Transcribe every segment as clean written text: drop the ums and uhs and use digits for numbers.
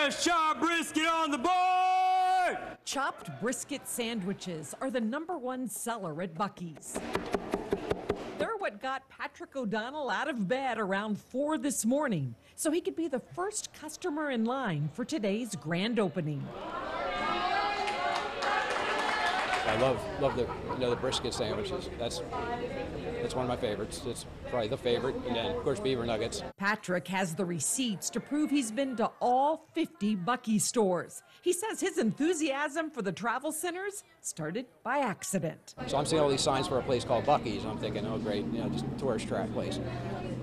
best chopped brisket on the board! Chopped brisket sandwiches are the #1 seller at Buc-ee's. They're what got Patrick O'Donnell out of bed around 4 this morning, so he could be the first customer in line for today's grand opening. I love the brisket sandwiches. That's one of my favorites. It's probably the favorite, and then of course beaver nuggets. Patrick has the receipts to prove he's been to all 50 Buc-ee stores. He says his enthusiasm for the travel centers started by accident. So I'm seeing all these signs for a place called Buc-ee's, and I'm thinking, oh great, just a tourist trap place.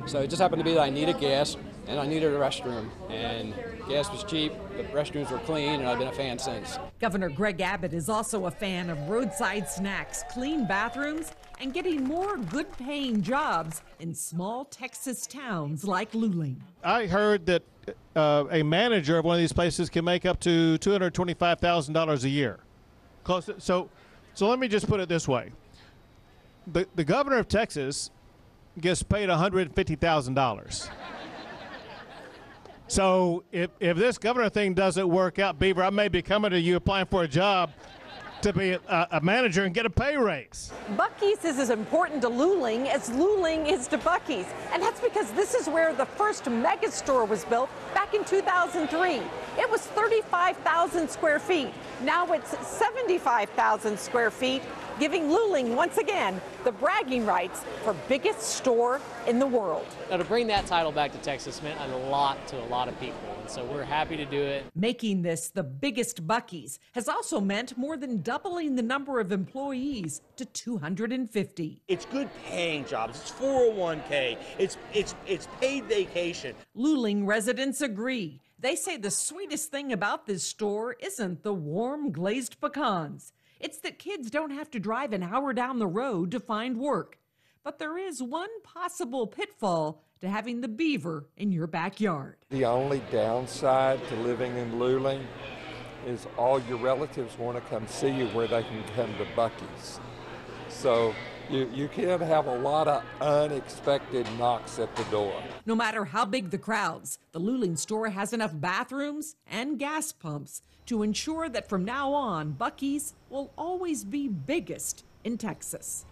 So it just happened to be that I needed gas and I needed a restroom, and gas was cheap, the restrooms were clean, and I've been a fan since. Governor Greg Abbott is also a fan of roadside snacks, clean bathrooms, and getting more good-paying jobs in small Texas towns like Luling. I heard that a manager of one of these places can make up to $225,000 a year. Close. So let me just put it this way: the governor of Texas gets paid $150,000. So if this governor thing doesn't work out, Beaver, I may be coming to you applying for a job to be a manager and get a pay raise. Buc-ee's is as important to Luling as Luling is to Buc-ee's. And that's because this is where the first mega store was built back in 2003. It was 35,000 square feet. Now it's 75,000 square feet, giving Luling, once again, the bragging rights for biggest store in the world. Now, to bring that title back to Texas meant a lot to a lot of people, and so we're happy to do it. Making this the biggest Buc-ee's has also meant more than doubling the number of employees to 250. It's good paying jobs. It's 401k. It's paid vacation. Luling residents agree. They say the sweetest thing about this store isn't the warm glazed pecans. It's that kids don't have to drive an hour down the road to find work. But there is one possible pitfall to having the beaver in your backyard. The only downside to living in Luling is all your relatives want to come see you where they can come to Buc-ee's. So you can have a lot of unexpected knocks at the door. No matter how big the crowds, the Luling store has enough bathrooms and gas pumps to ensure that from now on, Buc-ee's will always be biggest in Texas.